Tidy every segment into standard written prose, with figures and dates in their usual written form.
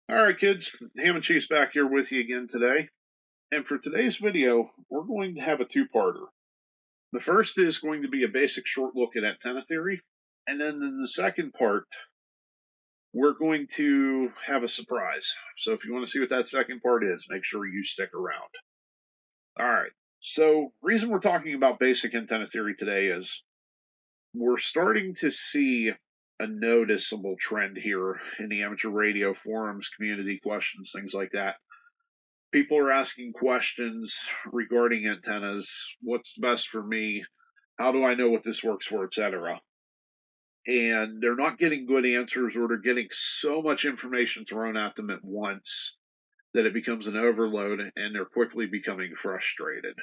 All right, kids, Ham and Cheese back here with you again today. And for today's video, we're going to have a two-parter. The first is going to be a basic short look at antenna theory. And then in the second part, we're going to have a surprise. So if you want to see what that second part is, make sure you stick around. All right. So reason we're talking about basic antenna theory today is we're starting to see a noticeable trend here in the amateur radio forums, community questions, things like that. People are asking questions regarding antennas. What's the best for me? How do I know what this works for, etc.? And they're not getting good answers, or they're getting so much information thrown at them at once that it becomes an overload, and they're quickly becoming frustrated.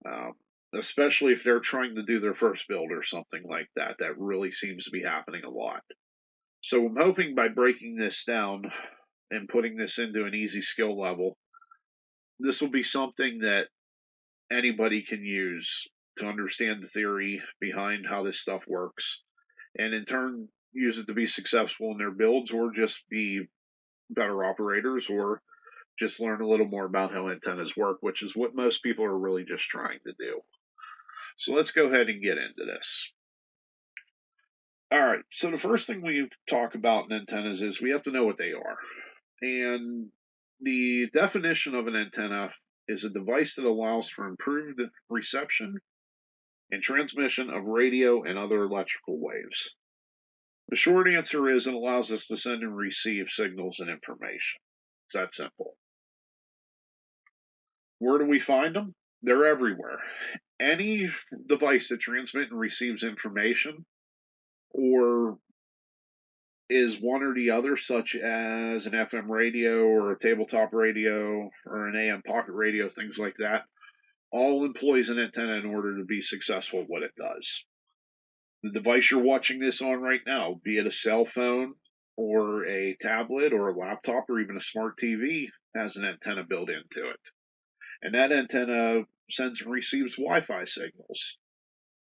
Um, Especially if they're trying to do their first build or something like that. That really seems to be happening a lot. So I'm hoping by breaking this down and putting this into an easy skill level, this will be something that anybody can use to understand the theory behind how this stuff works, and in turn use it to be successful in their builds, or just be better operators, or just learn a little more about how antennas work, which is what most people are really just trying to do. So let's go ahead and get into this. All right, so the first thing we talk about in antennas is we have to know what they are. And the definition of an antenna is a device that allows for improved reception and transmission of radio and other electrical waves. The short answer is it allows us to send and receive signals and information. It's that simple. Where do we find them? They're everywhere. Any device that transmits and receives information, or is one or the other, such as an FM radio or a tabletop radio or an AM pocket radio, things like that, all employs an antenna in order to be successful at what it does. The device you're watching this on right now, be it a cell phone or a tablet or a laptop or even a smart TV, has an antenna built into it. And that antenna sends and receives Wi Fi signals,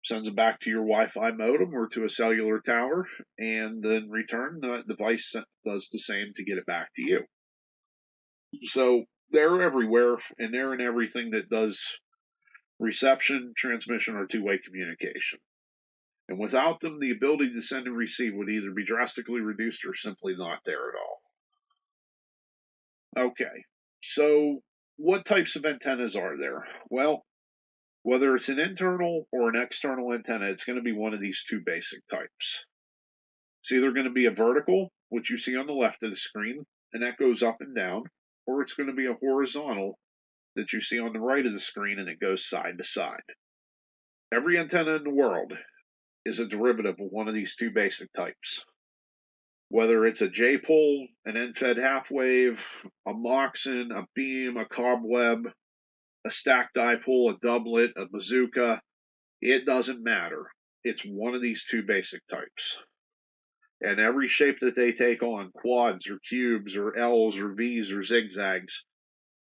sends it back to your Wi Fi modem or to a cellular tower, and in return, the device does the same to get it back to you. So they're everywhere, and they're in everything that does reception, transmission, or two-way communication. And without them, the ability to send and receive would either be drastically reduced or simply not there at all. Okay, so what types of antennas are there? Well, whether it's an internal or an external antenna, it's going to be one of these two basic types. It's either going to be a vertical, which you see on the left of the screen, and that goes up and down, or it's going to be a horizontal that you see on the right of the screen, and it goes side to side. Every antenna in the world is a derivative of one of these two basic types. Whether it's a J-pole, an end-fed half-wave, a Moxon, a beam, a cobweb, a stacked dipole, a doublet, a bazooka, it doesn't matter. It's one of these two basic types. And every shape that they take on, quads or cubes or L's or V's or zigzags,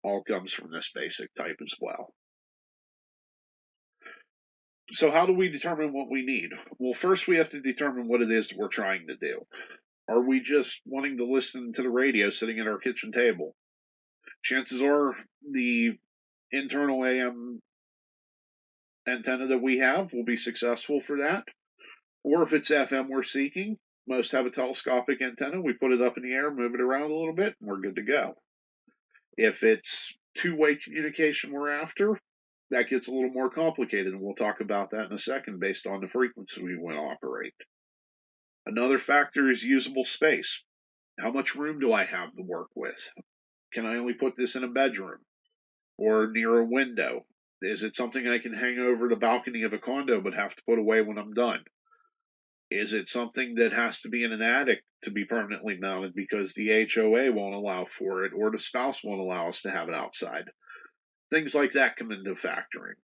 all comes from this basic type as well. So how do we determine what we need? Well, first we have to determine what it is that we're trying to do. Are we just wanting to listen to the radio sitting at our kitchen table? Chances are the internal AM antenna that we have will be successful for that. Or if it's FM we're seeking, most have a telescopic antenna. We put it up in the air, move it around a little bit, and we're good to go. If it's two-way communication we're after, that gets a little more complicated, and we'll talk about that in a second based on the frequency we want to operate. Another factor is usable space. How much room do I have to work with? Can I only put this in a bedroom or near a window? Is it something I can hang over the balcony of a condo but have to put away when I'm done? Is it something that has to be in an attic to be permanently mounted because the HOA won't allow for it, or the spouse won't allow us to have it outside? Things like that come into factoring.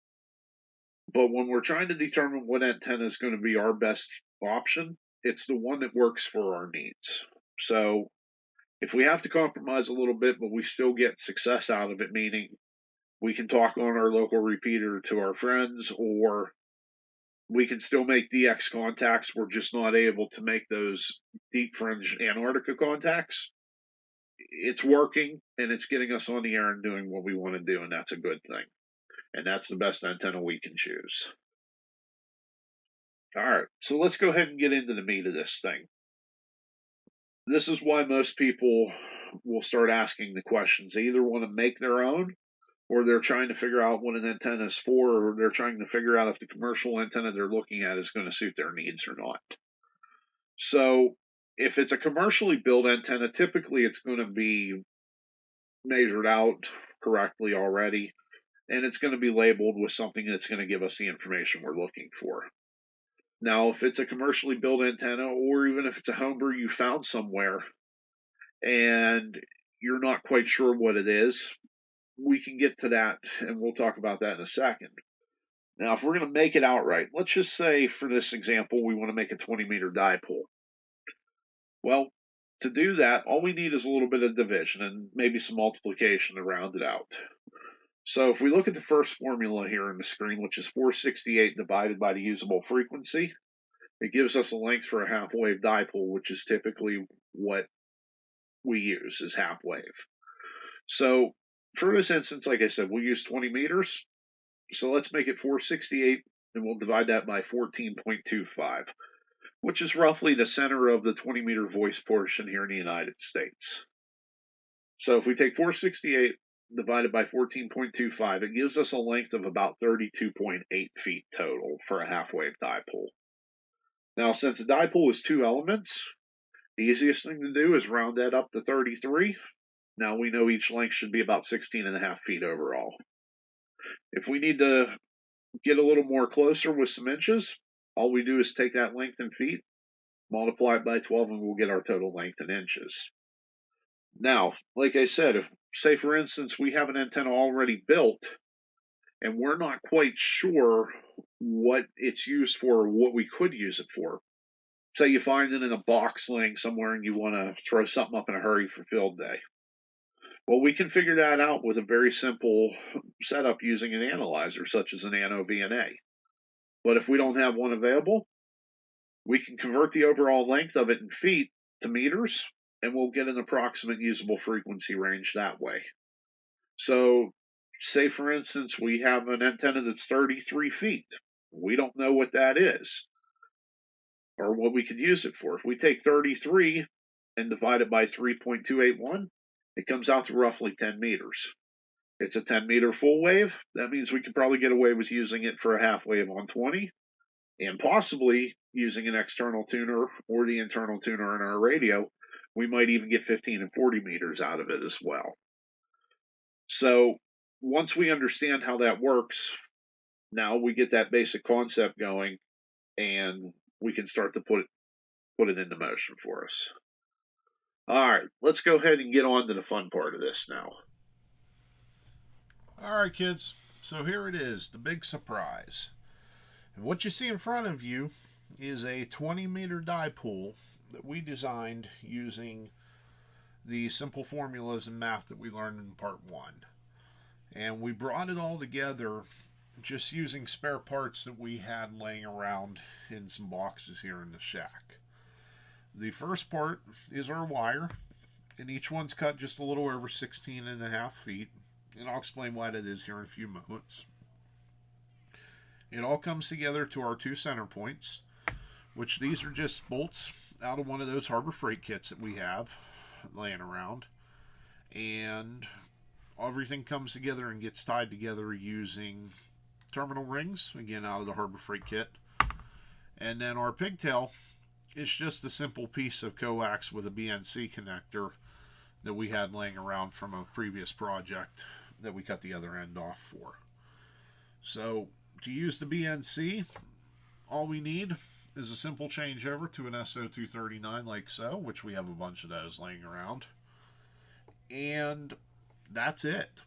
But when we're trying to determine what antenna is going to be our best option, it's the one that works for our needs. So if we have to compromise a little bit, but we still get success out of it, meaning we can talk on our local repeater to our friends, or we can still make DX contacts. We're just not able to make those deep fringe Antarctica contacts. it's working and it's getting us on the air and doing what we want to do, and that's a good thing. And that's the best antenna we can choose. All right, so let's go ahead and get into the meat of this thing. This is why most people will start asking the questions. They either want to make their own, or they're trying to figure out what an antenna is for, or they're trying to figure out if the commercial antenna they're looking at is going to suit their needs or not. So if it's a commercially built antenna, typically it's going to be measured out correctly already, and it's going to be labeled with something that's going to give us the information we're looking for. Now, if it's a commercially built antenna, or even if it's a homebrew you found somewhere and you're not quite sure what it is, we can get to that and we'll talk about that in a second. Now, if we're going to make it outright, let's just say for this example, we want to make a 20-meter dipole. Well, to do that, all we need is a little bit of division and maybe some multiplication to round it out. So if we look at the first formula here on the screen, which is 468 divided by the usable frequency, it gives us a length for a half-wave dipole, which is typically what we use is half-wave. So for this instance, like I said, we'll use 20 meters. So let's make it 468, and we'll divide that by 14.25, which is roughly the center of the 20-meter voice portion here in the United States. So if we take 468 divided by 14.25, it gives us a length of about 32.8 feet total for a half-wave dipole. Now, since the dipole is 2 elements, the easiest thing to do is round that up to 33. Now we know each length should be about 16.5 feet overall. If we need to get a little more closer with some inches, all we do is take that length in feet, multiply it by 12, and we'll get our total length in inches. Now, like I said, if, say for instance, we have an antenna already built and we're not quite sure what it's used for or what we could use it for. Say you find it in a box laying somewhere and you want to throw something up in a hurry for field day. Well, we can figure that out with a very simple setup using an analyzer, such as an ANO-VNA. But if we don't have one available, we can convert the overall length of it in feet to meters, and we'll get an approximate usable frequency range that way. So, say for instance, we have an antenna that's 33 feet. We don't know what that is or what we could use it for. If we take 33 and divide it by 3.281, it comes out to roughly 10 meters. It's a 10-meter full wave. That means we could probably get away with using it for a half wave on 20, and possibly using an external tuner or the internal tuner in our radio. We might even get 15 and 40 meters out of it as well. So once we understand how that works, now we get that basic concept going, and we can start to put it into motion for us. All right, let's go ahead and get on to the fun part of this now. All right, kids. So here it is, the big surprise. And what you see in front of you is a 20-meter dipole that we designed using the simple formulas and math that we learned in part 1. And we brought it all together just using spare parts that we had laying around in some boxes here in the shack. The first part is our wire, and each one's cut just a little over 16.5 feet, and I'll explain why that is here in a few moments. It all comes together to our 2 center points, which these are just bolts out of one of those Harbor Freight kits that we have laying around, and everything comes together and gets tied together using terminal rings, again out of the Harbor Freight kit. And then our pigtail is just a simple piece of coax with a BNC connector that we had laying around from a previous project that we cut the other end off for. So to use the BNC, all we need is a simple changeover to an SO239 like so, which we have a bunch of those laying around. And that's it.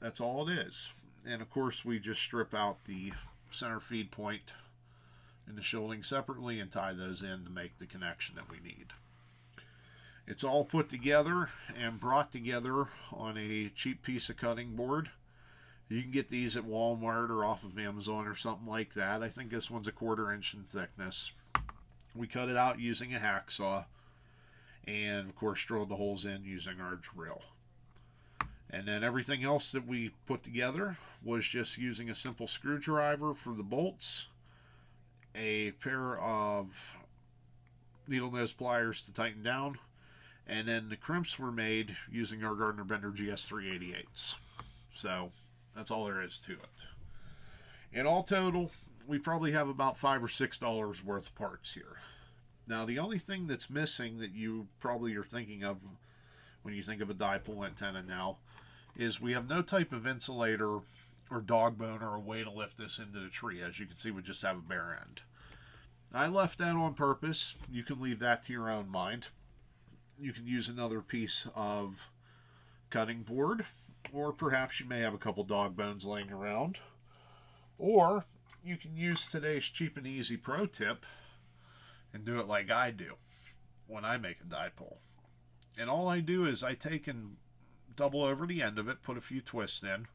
That's all it is. And of course we just strip out the center feed point and the shielding separately and tie those in to make the connection that we need. It's all put together and brought together on a cheap piece of cutting board. You can get these at Walmart or off of Amazon or something like that. I think this one's a 1/4 inch in thickness. We cut it out using a hacksaw, and of course drilled the holes in using our drill. And then everything else that we put together was just using a simple screwdriver for the bolts, a pair of needle nose pliers to tighten down, and then the crimps were made using our Gardner Bender GS388s. So that's all there is to it. In all total, we probably have about $5 or $6 worth of parts here. Now, the only thing that's missing that you probably are thinking of when you think of a dipole antenna now is we have no type of insulator or dog bone or a way to lift this into the tree. As you can see, we just have a bare end. I left that on purpose. You can leave that to your own mind. You can use another piece of cutting board, or perhaps you may have a couple dog bones laying around, or you can use today's cheap and easy pro tip and do it like I do when I make a dipole. And all I do is I take and double over the end of it, put a few twists in,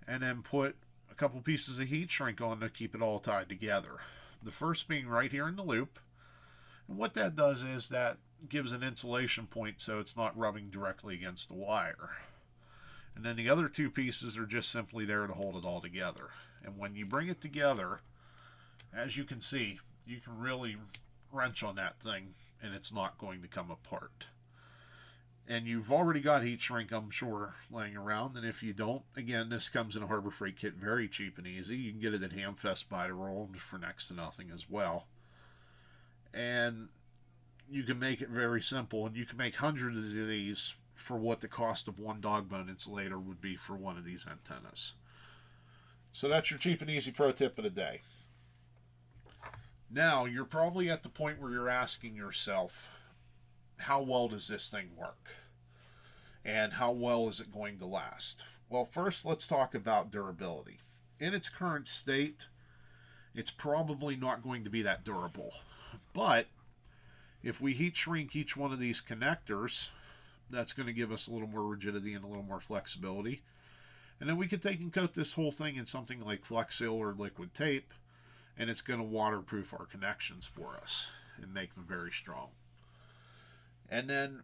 and then put a couple pieces of heat shrink on to keep it all tied together. The first being right here in the loop. And what that does is that gives an insulation point so it's not rubbing directly against the wire. And then the other two pieces are just simply there to hold it all together. And when you bring it together, as you can see, you can really wrench on that thing and it's not going to come apart. And you've already got heat shrink, I'm sure, laying around. And if you don't, again, this comes in a Harbor Freight kit, very cheap and easy. You can get it at Hamfest by the roll for next to nothing as well. And you can make it very simple, and you can make hundreds of these for what the cost of one dog bone insulator would be for one of these antennas. So that's your cheap and easy pro tip of the day. Now, you're probably at the point where you're asking yourself, how well does this thing work? And how well is it going to last? Well, first, let's talk about durability. In its current state, it's probably not going to be that durable. But if we heat shrink each one of these connectors, that's going to give us a little more rigidity and a little more flexibility. And then we could take and coat this whole thing in something like Flex Seal or liquid tape, and it's going to waterproof our connections for us and make them very strong. And then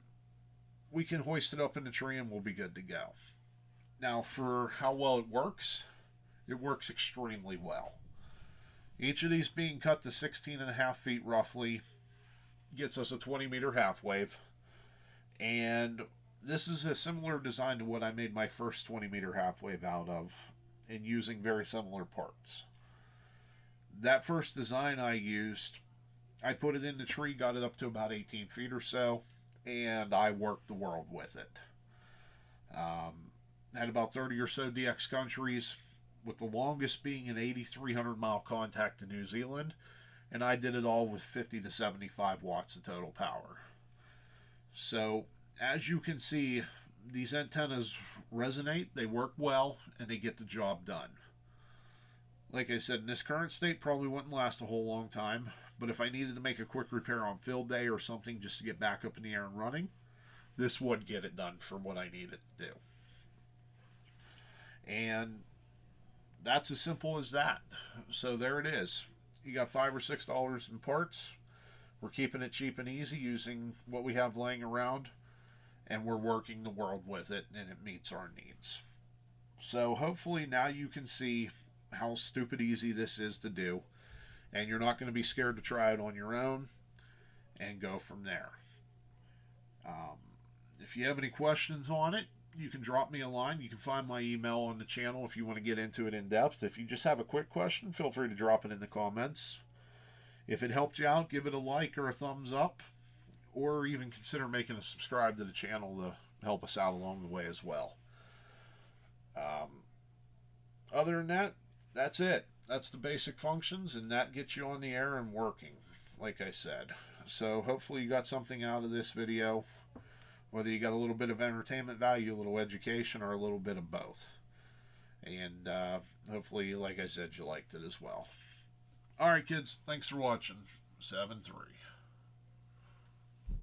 we can hoist it up in the tree and we'll be good to go. Now, for how well it works extremely well. Each of these being cut to 16.5 feet roughly gets us a 20-meter half wave. And this is a similar design to what I made my first 20-meter half wave out of, and using very similar parts. That first design I used, I put it in the tree, got it up to about 18 feet or so, and I worked the world with it. Had about 30 or so DX countries, with the longest being an 8,300 mile contact to New Zealand, and I did it all with 50 to 75 watts of total power. So, as you can see, these antennas resonate, they work well, and they get the job done. Like I said, in this current state, probably wouldn't last a whole long time, but if I needed to make a quick repair on field day or something just to get back up in the air and running, this would get it done for what I need it to do. And that's as simple as that. So there it is. You got $5 or $6 in parts. We're keeping it cheap and easy using what we have laying around, and we're working the world with it, and it meets our needs. So hopefully now you can see how stupid easy this is to do, and you're not going to be scared to try it on your own and go from there. If you have any questions on it, you can drop me a line. You can find my email on the channel if you want to get into it in depth. If you just have a quick question, feel free to drop it in the comments. If it helped you out, give it a like or a thumbs up, or even consider making a subscribe to the channel to help us out along the way as well. Other than that, that's it. That's the basic functions, and that gets you on the air and working, like I said. So hopefully you got something out of this video, whether you got a little bit of entertainment value, a little education, or a little bit of both. And hopefully, like I said, you liked it as well. All right, kids, thanks for watching. 7-3.